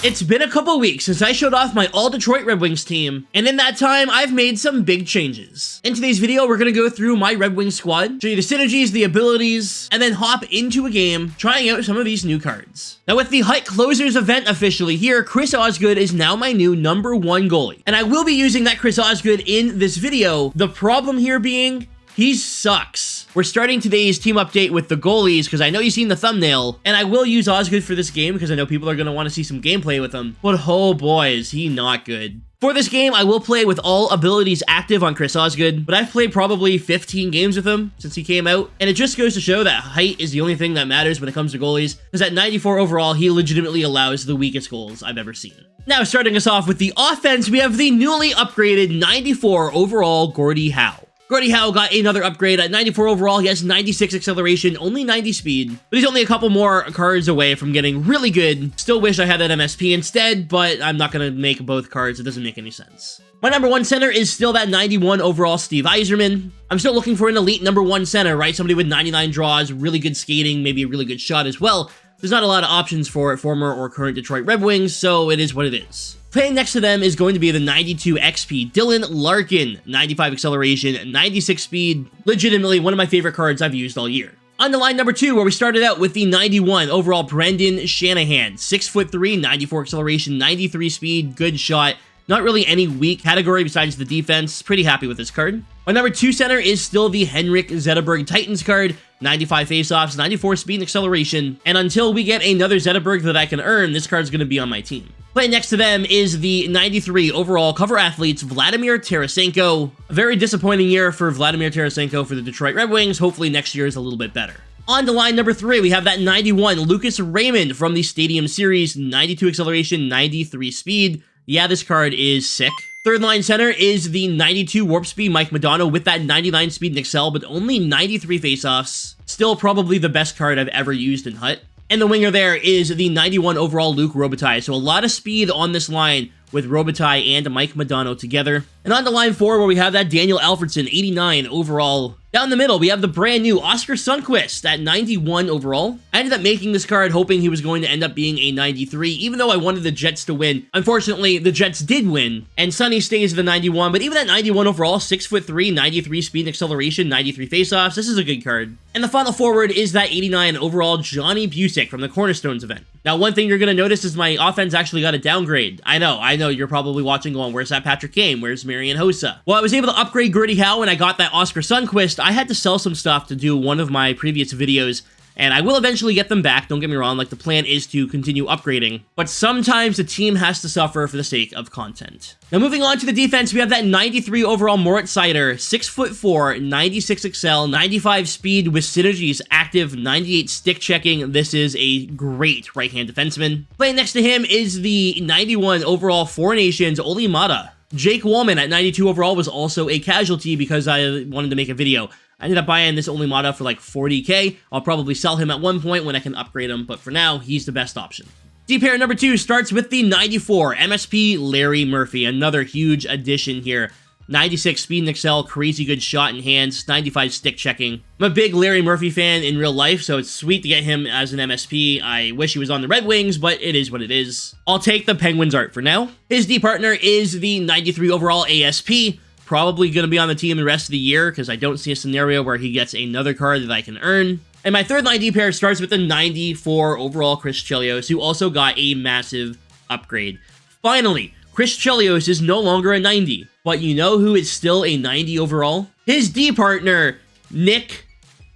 It's been a couple weeks since I showed off my all Detroit Red Wings team, and in that time, I've made some big changes. In today's video, we're gonna go through my Red Wings squad, show you the synergies, the abilities, and then hop into a game, trying out some of these new cards. Now with the Hut Closers event officially here, Chris Osgood is now my new #1 goalie, and I will be using that Chris Osgood in this video. The problem here being, he sucks. We're starting today's team update with the goalies because I know you've seen the thumbnail, and I will use Osgood for this game because I know people are going to want to see some gameplay with him. But oh boy, is he not good. For this game, I will play with all abilities active on Chris Osgood, but I've played probably 15 games with him since he came out, and it just goes to show that height is the only thing that matters when it comes to goalies, because at 94 overall, he legitimately allows the weakest goals I've ever seen. Now, starting us off with the offense, we have the newly upgraded 94 overall Gordie Howe. Gordie Howe got another upgrade at 94 overall. He has 96 acceleration, only 90 speed, but he's only a couple more cards away from getting really good. Still wish I had that MSP instead, but I'm not going to make both cards. It doesn't make any sense. My #1 center is still that 91 overall Steve Yzerman. I'm still looking for an elite #1 center, right? Somebody with 99 draws, really good skating, maybe a really good shot as well. There's not a lot of options for former or current Detroit Red Wings, so it is what it is. Playing next to them is going to be the 92 XP Dylan Larkin, 95 acceleration, 96 speed, legitimately one of my favorite cards I've used all year. On to line #2, where we started out with the 91 overall Brendan Shanahan, 6'3", 94 acceleration, 93 speed, good shot. Not really any weak category besides the defense. Pretty happy with this card. My #2 center is still the Henrik Zetterberg Titans card, 95 faceoffs, 94 speed and acceleration, and until we get another Zetterberg that I can earn, this card's going to be on my team. Playing next to them is the 93 overall cover athletes Vladimir Tarasenko. A very disappointing year for Vladimir Tarasenko for the Detroit Red Wings. Hopefully next year is a little bit better. On to line #3, we have that 91 Lucas Raymond from the Stadium Series, 92 acceleration, 93 speed. Yeah, this card is sick. Third line center is the 92 warp speed Mike Modano with that 99 speed and excel, but only 93 faceoffs. Still probably the best card I've ever used in Hut. And the winger there is the 91 overall Luke Robitaille. So a lot of speed on this line with Robitaille and Mike Modano together. And on to line 4, where we have that Daniel Alfredsson, 89 overall. Down the middle, we have the brand new Oscar Sundqvist at 91 overall. I ended up making this card hoping he was going to end up being a 93, even though I wanted the Jets to win. Unfortunately, the Jets did win, and Sonny stays at the 91, but even at 91 overall, 6'3", 93 speed and acceleration, 93 faceoffs, this is a good card. And the final forward is that 89 overall Johnny Busick from the Cornerstones event. Now, one thing you're going to notice is my offense actually got a downgrade. I know, you're probably watching going, where's that Patrick Kane? Where's Marian Hossa? Well, I was able to upgrade Gordie Howe and I got that Oscar Sundqvist. I had to sell some stuff to do one of my previous videos, and I will eventually get them back, don't get me wrong, like the plan is to continue upgrading, but sometimes the team has to suffer for the sake of content. Now moving on to the defense, we have that 93 overall Moritz Seider, 6'4", 96 excel, 95 speed with synergies active, 98 stick checking. This is a great right-hand defenseman. Playing next to him is the 91 overall Four Nations Olli Maatta. Jake Wallman at 92 overall was also a casualty because I wanted to make a video. I ended up buying this Olli Maatta for like 40k. I'll probably sell him at one point when I can upgrade him, but for now, he's the best option. D pair #2 starts with the 94 MSP Larry Murphy, another huge addition here. 96 speed and excel, crazy good shot in hands, 95 stick checking. I'm a big Larry Murphy fan in real life, so it's sweet to get him as an MSP. I wish he was on the Red Wings, but it is what it is. I'll take the Penguins art for now. His D partner is the 93 overall ASP. Probably going to be on the team the rest of the year because I don't see a scenario where he gets another card that I can earn. And my third line D pair starts with the 94 overall Chris Chelios, who also got a massive upgrade. Finally, Chris Chelios is no longer a 90, but you know who is still a 90 overall? His D partner, Nick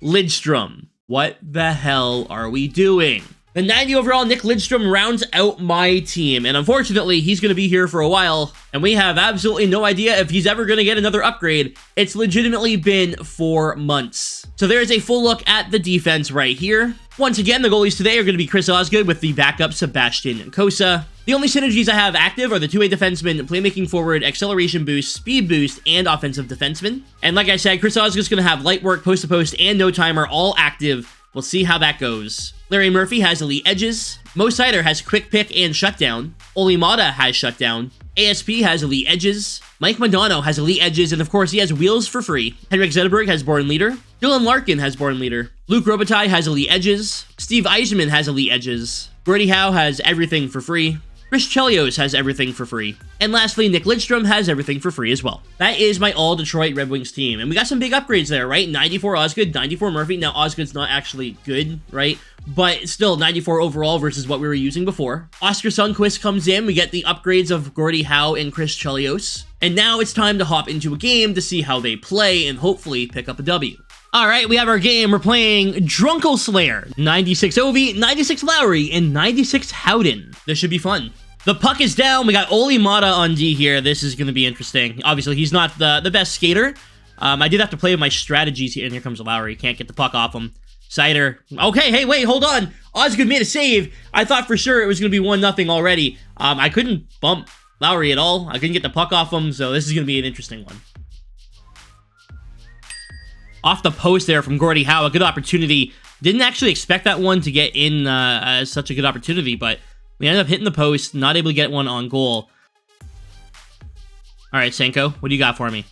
Lidstrom. What the hell are we doing? The 90 overall Nick Lidstrom rounds out my team, and unfortunately, he's going to be here for a while, and we have absolutely no idea if he's ever going to get another upgrade. It's legitimately been 4 months. So there's a full look at the defense right here. Once again, the goalies today are going to be Chris Osgood with the backup Sebastian Cossa. The only synergies I have active are the two-way defenseman, playmaking forward, acceleration boost, speed boost, and offensive defenseman. And like I said, Chris Osgood's going to have light work, post-to-post, and no timer all active. We'll see how that goes. Larry Murphy has elite edges. Mo Seider has quick pick and shutdown. Olli Maatta has shutdown. ASP has elite edges. Mike Modano has elite edges, and of course he has wheels for free. Henrik Zetterberg has born leader. Dylan Larkin has born leader. Luke Robitaille has elite edges. Steve Yzerman has elite edges. Gordie Howe has everything for free. Chris Chelios has everything for free. And lastly, Nick Lidstrom has everything for free as well. That is my all Detroit Red Wings team. And we got some big upgrades there, right? 94 Osgood, 94 Murphy. Now, Osgood's not actually good, right? But still, 94 overall versus what we were using before. Oscar Sundquist comes in. We get the upgrades of Gordie Howe and Chris Chelios. And now it's time to hop into a game to see how they play and hopefully pick up a W. All right, we have our game. We're playing Drunkle Slayer. 96 Ovi, 96 Lowry, and 96 Howden. This should be fun. The puck is down. We got Oli Mata on D here. This is going to be interesting. Obviously, he's not the best skater. I did have to play with my strategies here. And here comes Lowry. Can't get the puck off him. Sider. Okay, hey, wait, hold on. Osgood made a save. I thought for sure it was going to be 1-0 already. I couldn't bump Lowry at all. I couldn't get the puck off him, so this is going to be an interesting one. Off the post there from Gordie Howe, a good opportunity. Didn't actually expect that one to get in as such a good opportunity, but we ended up hitting the post, not able to get one on goal. All right, Senko, what do you got for me?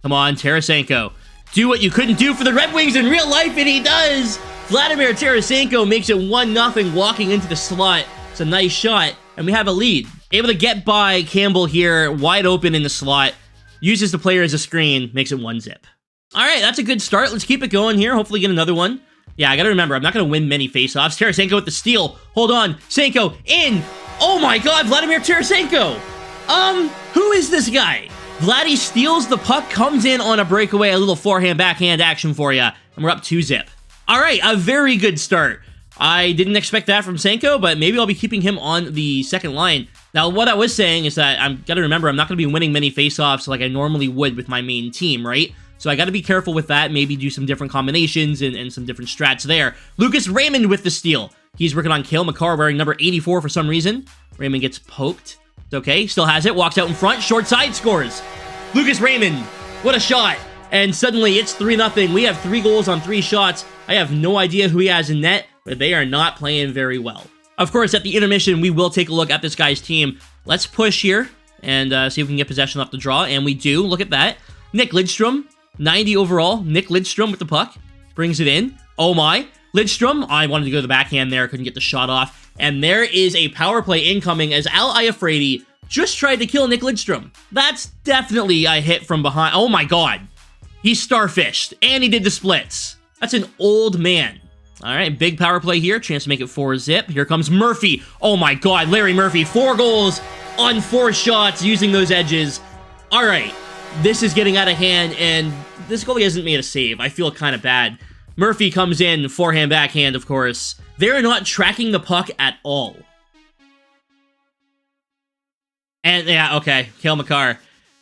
Come on, Tarasenko. Do what you couldn't do for the Red Wings in real life, and he does! Vladimir Tarasenko makes it 1-0 walking into the slot. It's a nice shot, and we have a lead. Able to get by Campbell here, wide open in the slot. Uses the player as a screen, makes it 1-zip. All right, that's a good start. Let's keep it going here. Hopefully get another one. Yeah, I gotta remember, I'm not gonna win many faceoffs. Tarasenko with the steal. Hold on. Senko in. Oh my god, Vladimir Tarasenko. Who is this guy? Vladdy steals the puck, comes in on a breakaway, a little forehand, backhand action for you, and we're up 2-zip. All right, a very good start. I didn't expect that from Senko, but maybe I'll be keeping him on the second line. Now, what I was saying is that I've got to remember I'm not going to be winning many faceoffs like I normally would with my main team, right? So I got to be careful with that, maybe do some different combinations and some different strats there. Lucas Raymond with the steal. He's working on Cale Makar wearing number 84 for some reason. Raymond gets poked. It's okay, still has it, walks out in front, short side, scores. Lucas Raymond, what a shot. And suddenly it's 3-0. We have 3 goals on 3 shots. I have no idea who he has in net, but they are not playing very well. Of course, at the intermission, we will take a look at this guy's team. Let's push here and see if we can get possession off the draw, and we do. Look at that. Nick Lidstrom, 90 overall. Nick Lidstrom with the puck. Brings it in. Oh my. Lidstrom, I wanted to go to the backhand there. Couldn't get the shot off. And there is a power play incoming as Al Iafrate just tried to kill Nick Lidstrom. That's definitely a hit from behind. Oh my god. He starfished, and he did the splits. That's an old man. All right, big power play here. Chance to make it 4-zip. Here comes Murphy. Oh my god, Larry Murphy. 4 goals on 4 shots using those edges. All right, this is getting out of hand, and this goalie hasn't made a save. I feel kind of bad. Murphy comes in, forehand, backhand, of course. They're not tracking the puck at all. And yeah, okay, Cale Makar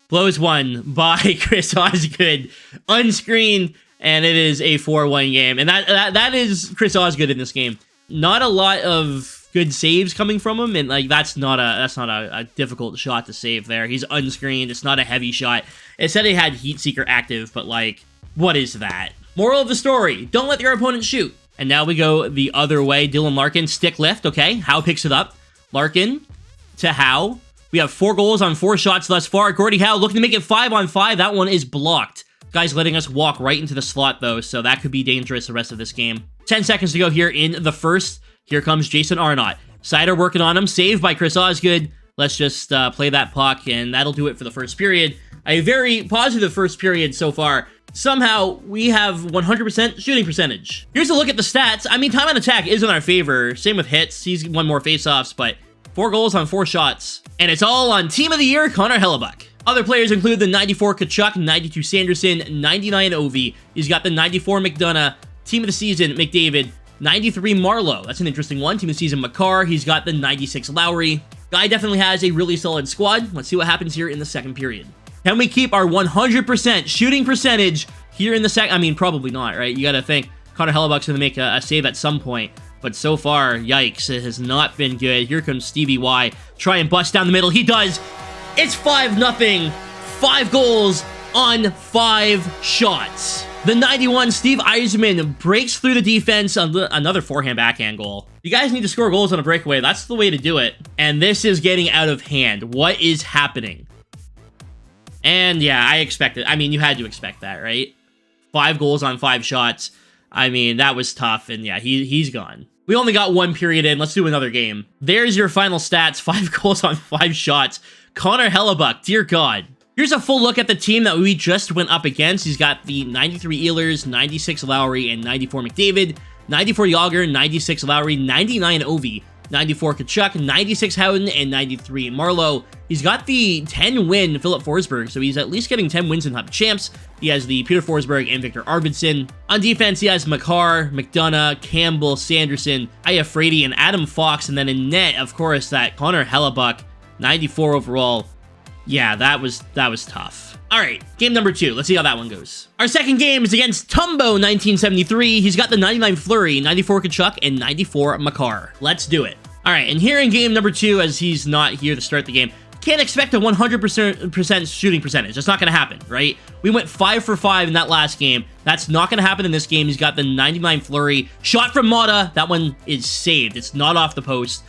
blows one by Chris Osgood, unscreened, and it is a 4-1 game. And that is Chris Osgood in this game. Not a lot of good saves coming from him, and like that's not a difficult shot to save there. He's unscreened. It's not a heavy shot. It said it had Heat Seeker active, but like, what is that? Moral of the story: don't let your opponent shoot. And now we go the other way. Dylan Larkin, stick lift. Okay, Howe picks it up. Larkin to Howe. We have 4 goals on 4 shots thus far. Gordie Howe looking to make it 5-on-5. That one is blocked. Guy's letting us walk right into the slot, though, so that could be dangerous the rest of this game. 10 seconds to go here in the first. Here comes Jason Arnott. Sider working on him. Saved by Chris Osgood. Let's just play that puck, and that'll do it for the first period. A very positive first period so far. Somehow, we have 100% shooting percentage. Here's a look at the stats. I mean, time on attack is in our favor. Same with hits. He's won more faceoffs, but 4 goals on 4 shots. And it's all on Team of the Year, Connor Hellebuck. Other players include the 94 Kachuk, 92 Sanderson, 99 Ovi. He's got the 94 McDonough. Team of the Season, McDavid. 93 Marlowe. That's an interesting one. Team of the Season, Makar. He's got the 96 Lowry. Guy definitely has a really solid squad. Let's see what happens here in the second period. Can we keep our 100% shooting percentage here in the second? I mean, probably not, right? You got to think Connor Hellebuck's going to make a save at some point. But so far, yikes, it has not been good. Here comes Stevie Y. Try and bust down the middle. He does. It's 5-0. 5 goals on 5 shots. The 91, Steve Yzerman, breaks through the defense. Another forehand backhand goal. You guys need to score goals on a breakaway. That's the way to do it. And this is getting out of hand. What is happening? And yeah, I expected. I mean, you had to expect that, right? 5 goals on 5 shots. I mean, that was tough. And yeah, he's gone. We only got 1 period in. Let's do another game. There's your final stats. 5 goals on 5 shots. Connor Hellebuck, dear God. Here's a full look at the team that we just went up against. He's got the 93 Ehlers, 96 Lowry, and 94 McDavid, 94 Yager, 96 Lowry, 99 Ovi, 94 Kachuk, 96 Howden, and 93 Marlowe. He's got the 10-win Philip Forsberg, so he's at least getting 10 wins in Hub Champs. He has the Peter Forsberg and Victor Arvidsson. On defense, he has Makar, McDonough, Campbell, Sanderson, Iafrate, and Adam Fox. And then in net, of course, that Connor Hellebuck, 94 overall. Yeah, that was tough. All right, game number 2. Let's see how that one goes. Our second game is against Tumbo 1973. He's got the 99 Fleury, 94 Kachuk, and 94 Makar. Let's do it. All right, and here in game number 2, as he's not here to start the game, can't expect a 100% shooting percentage. That's not going to happen, right? We went 5 for 5 in that last game. That's not going to happen in this game. He's got the 99 Fleury. Shot from Mata. That one is saved. It's not off the post.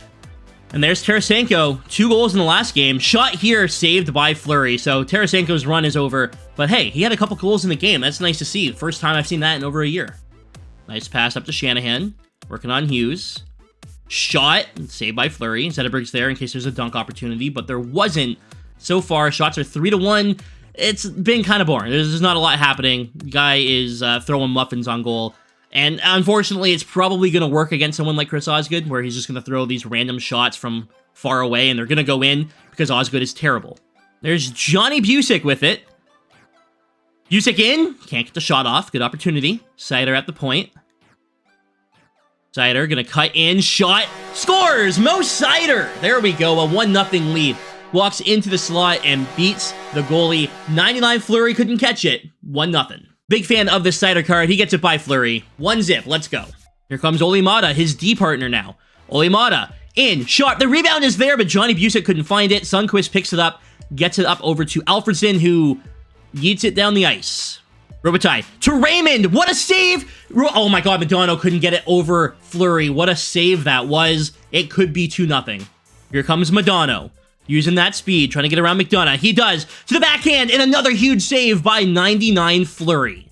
And there's Tarasenko, 2 goals in the last game. Shot here, saved by Fleury. So Tarasenko's run is over. But hey, he had a couple goals in the game. That's nice to see. First time I've seen that in over a year. Nice pass up to Shanahan. Working on Hughes. Shot, saved by Fleury. Zetterberg's there in case there's a dunk opportunity, but there wasn't. So far, shots are 3-1. It's been kind of boring. There's not a lot happening. Guy is throwing muffins on goal. And unfortunately, it's probably going to work against someone like Chris Osgood, where he's just going to throw these random shots from far away, and they're going to go in because Osgood is terrible. There's Johnny Busick with it. Busick in. Can't get the shot off. Good opportunity. Seider at the point. Seider going to cut in. Shot. Scores! Mo Seider! There we go. A 1-0 lead. Walks into the slot and beats the goalie. 99 Fleury couldn't catch it. 1-0. Big fan of this Seider card. He gets it by Fleury. 1-0. Let's go. Here comes Olli Mata, his D partner now. Olli Mata in. Shot. The rebound is there, but Johnny Busick couldn't find it. Sundqvist picks it up. Gets it up over to Alfredsson, who yeets it down the ice. Robitaille to Raymond. What a save. Oh my God, Madonna couldn't get it over Fleury. What a save that was. It could be 2-0. Here comes Madonna. Using that speed, trying to get around McDonough. He does. To the backhand, and another huge save by 99 Fleury.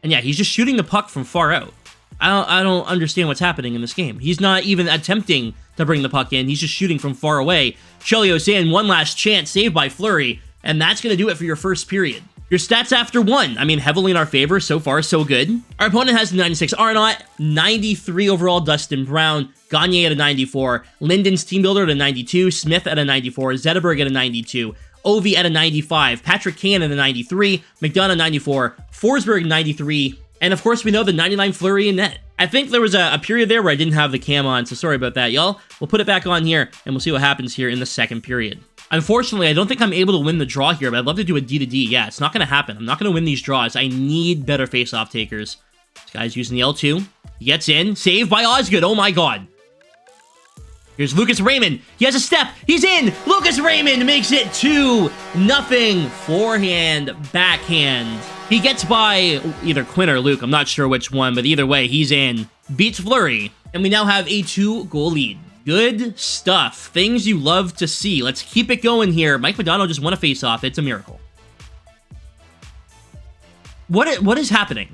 And yeah, he's just shooting the puck from far out. I don't understand what's happening in this game. He's not even attempting to bring the puck in. He's just shooting from far away. Chelios in, one last chance, saved by Fleury. And that's going to do it for your first period. Your stats after 1. I mean, heavily in our favor. So far, so good. Our opponent has 96 Arnott, 93 overall Dustin Brown, Gagne at a 94, Linden's team builder at a 92, Smith at a 94, Zetterberg at a 92, Ovi at a 95, Patrick Kane at a 93, McDonough 94, Forsberg 93, and of course we know the 99 Fleury in net. I think there was a period there where I didn't have the cam on, so sorry about that, y'all. We'll put it back on here, and we'll see what happens here in the second period. Unfortunately, I don't think I'm able to win the draw here, but I'd love to do a D-to-D. Yeah, it's not going to happen. I'm not going to win these draws. I need better face-off takers. This guy's using the L2. He gets in. Saved by Osgood. Oh my God. Here's Lucas Raymond. He has a step. He's in. Lucas Raymond makes it 2-0. Forehand, backhand. He gets by either Quinn or Luke. I'm not sure which one, but either way, he's in. Beats Fleury. And we now have a 2-goal lead. Good stuff. Things you love to see. Let's keep it going here. Mike Modano just won a face-off. It's a miracle. What is happening?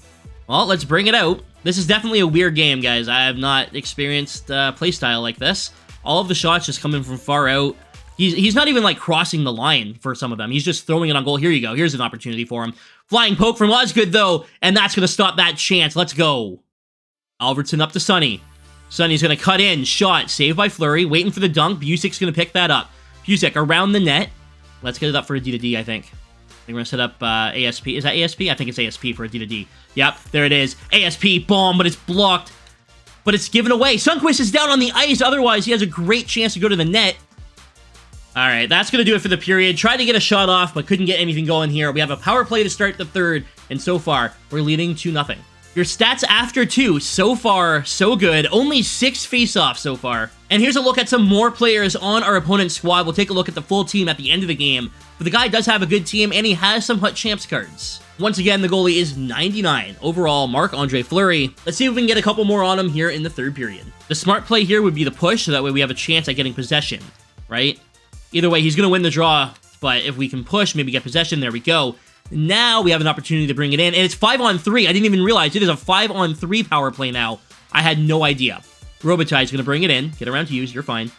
Well, let's bring it out. This is definitely a weird game, guys. I have not experienced playstyle like this. All of the shots just coming from far out. He's not even, like, crossing the line for some of them. He's just throwing it on goal. Here you go. Here's an opportunity for him. Flying poke from Osgood, though, and that's going to stop that chance. Let's go. Albertson up to Sonny. Sonny's going to cut in. Shot. Saved by Fleury. Waiting for the dunk. Busick's going to pick that up. Busick around the net. Let's get it up for a D-to-D, I think. We're going to set up ASP. Is that ASP? I think it's ASP for a D-to-D. Yep, there it is. ASP, bomb, but it's blocked. But it's given away. Sundqvist is down on the ice. Otherwise, he has a great chance to go to the net. All right, that's going to do it for the period. Tried to get a shot off, but couldn't get anything going here. We have a power play to start the third, and so far, we're leading 2-0. Your stats after 2, so far, so good. Only 6 face-offs so far. And here's a look at some more players on our opponent's squad. We'll take a look at the full team at the end of the game. But the guy does have a good team, and he has some Hut Champs cards. Once again, the goalie is 99. Overall, Marc-Andre Fleury. Let's see if we can get a couple more on him here in the third period. The smart play here would be the push, so that way we have a chance at getting possession, right? Either way, he's going to win the draw, but if we can push, maybe get possession, there we go. Now we have an opportunity to bring it in, and it's 5-on-3. I didn't even realize it is a 5-on-3 power play now. I had no idea. Robitaille's going to bring it in. Get around Hughes. You're fine.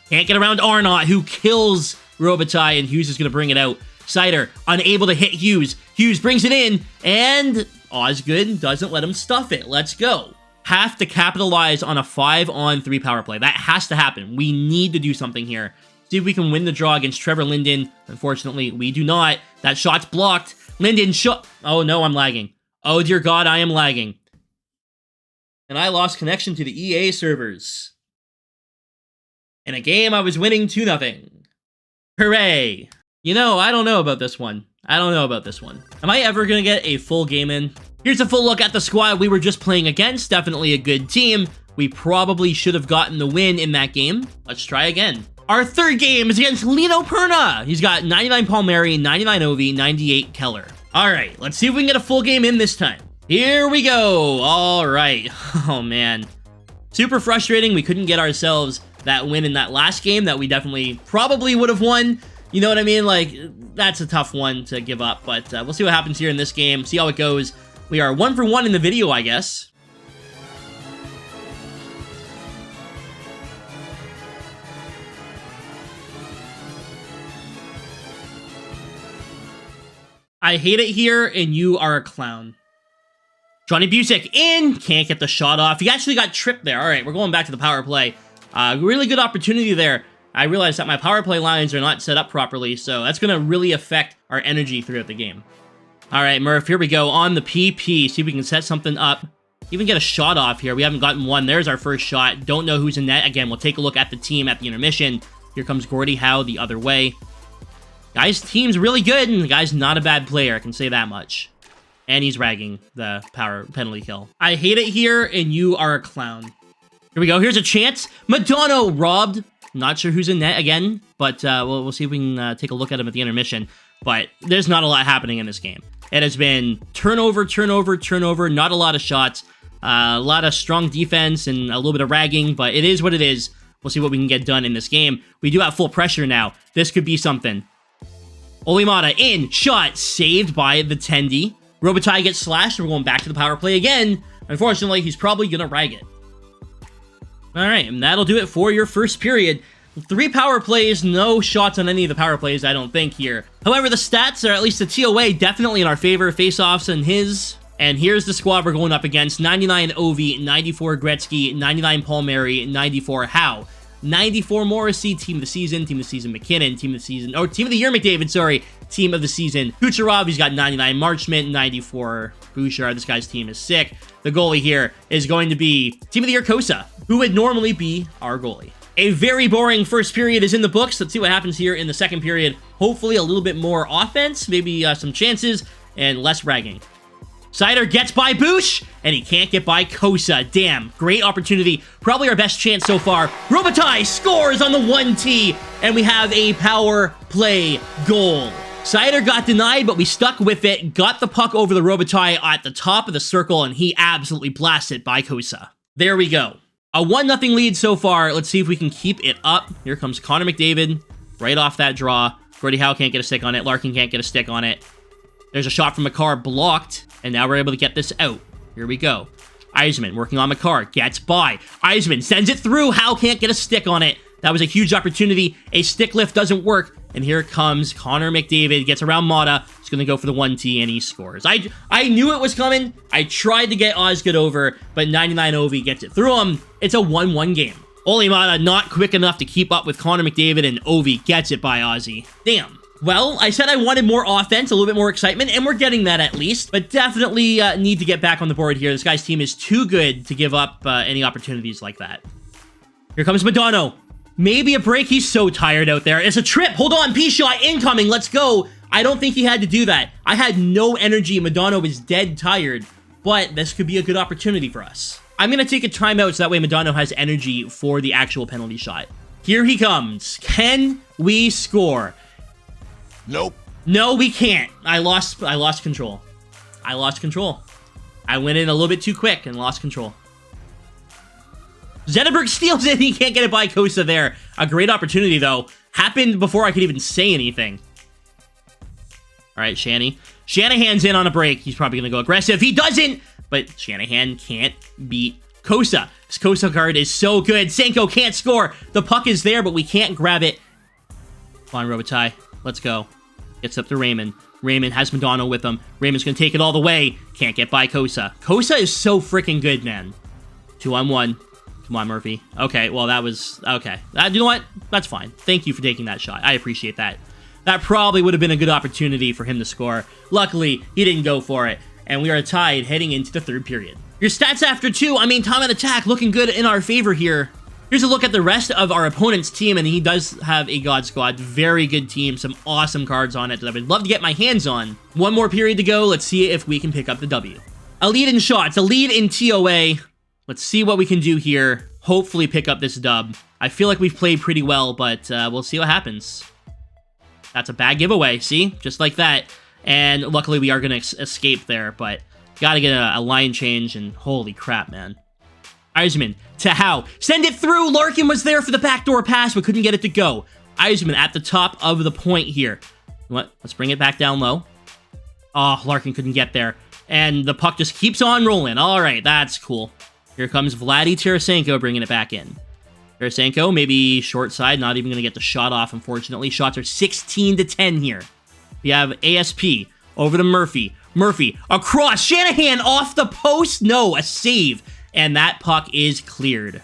Can't get around Arnott, who kills Robitaille, and Hughes is going to bring it out. Seider, unable to hit Hughes. Hughes brings it in, and Osgood doesn't let him stuff it. Let's go. Have to capitalize on a 5-on-3 power play. That has to happen. We need to do something here. See if we can win the draw against Trevor Linden. Unfortunately, we do not. That shot's blocked. Linden shot. Oh, no, I'm lagging. Oh, dear God, I am lagging. And I lost connection to the EA servers. In a game, I was winning 2-0. Hooray. You know, I don't know about this one. Am I ever going to get a full game in? Here's a full look at the squad we were just playing against. Definitely a good team. We probably should have gotten the win in that game. Let's try again. Our third game is against Lino Perna. He's got 99 Palmieri, 99 Ovi, 98 Keller. All right, let's see if we can get a full game in this time. Here we go. All right. Oh, man. Super frustrating. We couldn't get ourselves that win in that last game that we definitely probably would have won. You know what I mean? Like, that's a tough one to give up, but we'll see what happens here in this game, see how it goes. We are 1 for 1 in the video, I guess. I hate it here, and you are a clown. Johnny Busick in, can't get the shot off. He actually got tripped there. All right, we're going back to the power play. Really good opportunity there. I realized that my power play lines are not set up properly, so that's going to really affect our energy throughout the game. All right, Murph, here we go on the PP. See if we can set something up. Even get a shot off here. We haven't gotten one. There's our first shot. Don't know who's in net. Again, we'll take a look at the team at the intermission. Here comes Gordie Howe the other way. Guy's team's really good, and the guy's not a bad player. I can say that much. And he's ragging the power penalty kill. I hate it here, and you are a clown. Here we go. Here's a chance. Madonna robbed. Not sure who's in net again, but we'll see if we can take a look at him at the intermission. But there's not a lot happening in this game. It has been turnover, turnover, turnover, not a lot of shots, a lot of strong defense and a little bit of ragging, but it is what it is. We'll see what we can get done in this game. We do have full pressure now. This could be something. Olimata in, shot, saved by the Tendy. Robitaille gets slashed, and we're going back to the power play again. Unfortunately, he's probably going to rag it. All right, and that'll do it for your first period. 3 power plays, no shots on any of the power plays, I don't think, here. However, the stats are, at least the TOA, definitely in our favor. Face-offs and his. And here's the squad we're going up against. 99 Ovi, 94 Gretzky, 99 Palmieri, 94 Howe. 94 Morrissey, Team of the Season, Team of the Season McKinnon, Team of the Season, or Team of the Year McDavid, sorry, Team of the Season Kucherov. He's got 99 Marchment, 94 Bouchard. This guy's team is sick. The goalie here is going to be Team of the Year Kosa, who would normally be our goalie. A very boring first period is in the books. Let's see what happens here in the second period. Hopefully a little bit more offense, maybe some chances, and less ragging. Seider gets by Boosh, and he can't get by Kosa. Damn, great opportunity. Probably our best chance so far. Robitaille scores on the 1T, and we have a power play goal. Seider got denied, but we stuck with it, got the puck over the Robitaille at the top of the circle, and he absolutely blasted by Kosa. There we go. A 1-0 lead so far. Let's see if we can keep it up. Here comes Connor McDavid, right off that draw. Gordie Howe can't get a stick on it. Larkin can't get a stick on it. There's a shot from McCarr, blocked, and now we're able to get this out. Here we go. Eisman working on McCarr, gets by. Eisman sends it through. Howe can't get a stick on it. That was a huge opportunity. A stick lift doesn't work, and here comes Connor McDavid, gets around Mata. He's going to go for the 1T, and he scores. I knew it was coming. I tried to get Osgood over, but 99 Ovi gets it through him. It's a 1-1 game. Olimata not quick enough to keep up with Connor McDavid, and Ovi gets it by Ozzy. Damn. Well, I said I wanted more offense, a little bit more excitement, and we're getting that at least, but definitely need to get back on the board here. This guy's team is too good to give up any opportunities like that. Here comes Madonna. Maybe a break. He's so tired out there. It's a trip. Hold on. P-shot incoming. Let's go. I don't think he had to do that. I had no energy. Madonna was dead tired, but this could be a good opportunity for us. I'm going to take a timeout so that way Madonna has energy for the actual penalty shot. Here he comes. Can we score? Nope. No, we can't. I lost control. I lost control. I went in a little bit too quick and lost control. Zetterberg steals it. He can't get it by Kosa there. A great opportunity, though. Happened before I could even say anything. All right, Shanny. Shanahan's in on a break. He's probably going to go aggressive. He doesn't, but Shanahan can't beat Kosa. This Kosa card is so good. Senko can't score. The puck is there, but we can't grab it. Come on, Robitaille. Let's go. Gets up to Raymond. Raymond has Madonna with him. Raymond's going to take it all the way. Can't get by Kosa. Kosa is so freaking good, man. 2-on-1. Come on, Murphy. Okay, well, that was... Okay. You know what? That's fine. Thank you for taking that shot. I appreciate that. That probably would have been a good opportunity for him to score. Luckily, he didn't go for it. And we are tied heading into the third period. Your stats after 2. I mean, time on attack looking good in our favor here. Here's a look at the rest of our opponent's team, and he does have a God Squad. Very good team. Some awesome cards on it that I would love to get my hands on. One more period to go. Let's see if we can pick up the W. A lead in shots. A lead in TOA. Let's see what we can do here. Hopefully pick up this dub. I feel like we've played pretty well, but we'll see what happens. That's a bad giveaway. See? Just like that. And luckily we are going to escape there, but got to get a line change, and holy crap, man. Eisman to Howe. Send it through. Larkin was there for the backdoor pass, but couldn't get it to go. Eisman at the top of the point here. What? Let's bring it back down low. Oh, Larkin couldn't get there. And the puck just keeps on rolling. All right, that's cool. Here comes Vladdy Tarasenko bringing it back in. Tarasenko, maybe short side, not even going to get the shot off, unfortunately. Shots are 16-10 here. We have ASP over to Murphy. Murphy across. Shanahan off the post. No, a save. And that puck is cleared.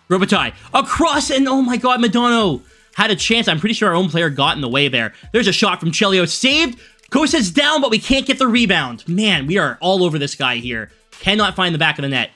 Robitaille across, and oh my god, Madonna had a chance. I'm pretty sure our own player got in the way there. There's a shot from Chelio. Saved. Kosa's down, but we can't get the rebound. Man, we are all over this guy here. Cannot find the back of the net.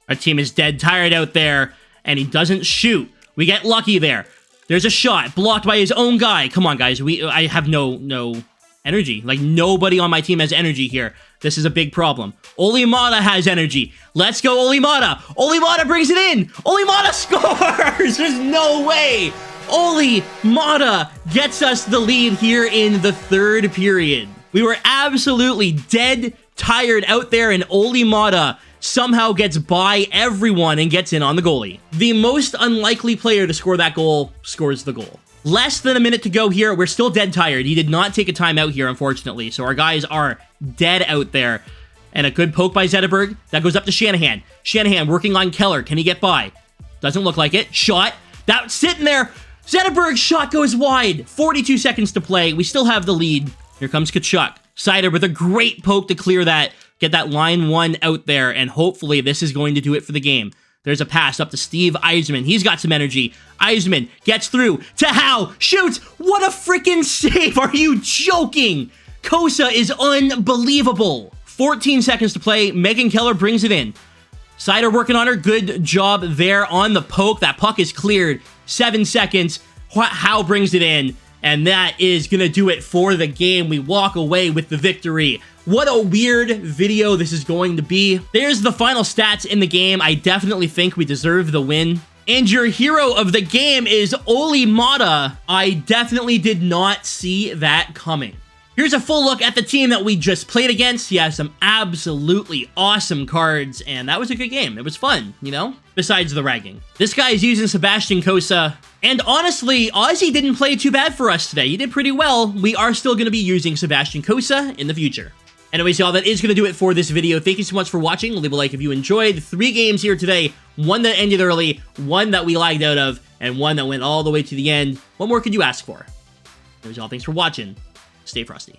Our team is dead tired out there, and he doesn't shoot. We get lucky there. There's a shot blocked by his own guy. Come on, guys. I have no energy. Like, nobody on my team has energy here. This is a big problem. Olimata has energy. Let's go, Olimata. Olimata brings it in. Olimata scores. There's no way. Olimata gets us the lead here in the third period. We were absolutely dead tired out there, and Olimata somehow gets by everyone and gets in on the goalie. The most unlikely player to score that goal scores the goal. Less than a minute to go here. We're still dead tired. He did not take a timeout here, unfortunately. So our guys are dead out there. And a good poke by Zetterberg. That goes up to Shanahan. Shanahan working on Keller. Can he get by? Doesn't look like it. Shot. That's sitting there. Zetterberg's shot goes wide. 42 seconds to play. We still have the lead. Here comes Tkachuk. Sider with a great poke to clear that. Get that line one out there. And hopefully this is going to do it for the game. There's a pass up to Steve Eisman. He's got some energy. Eisman gets through to Howe. Shoots. What a freaking save. Are you joking? Kosa is unbelievable. 14 seconds to play. Megan Keller brings it in. Sider working on her. Good job there on the poke. That puck is cleared. 7 seconds. Howe brings it in. And that is going to do it for the game. We walk away with the victory. What a weird video this is going to be. There's the final stats in the game. I definitely think we deserve the win. And your hero of the game is Olimata. I definitely did not see that coming. Here's a full look at the team that we just played against. He has some absolutely awesome cards, and that was a good game. It was fun, you know? Besides the ragging. This guy is using Sebastian Kosa, and honestly, Ozzy didn't play too bad for us today. He did pretty well. We are still going to be using Sebastian Kosa in the future. Anyways, y'all, that is going to do it for this video. Thank you so much for watching. Leave a like if you enjoyed. 3 games here today. 1 that ended early, 1 that we lagged out of, and 1 that went all the way to the end. What more could you ask for? Anyways, y'all, thanks for watching. Stay frosty.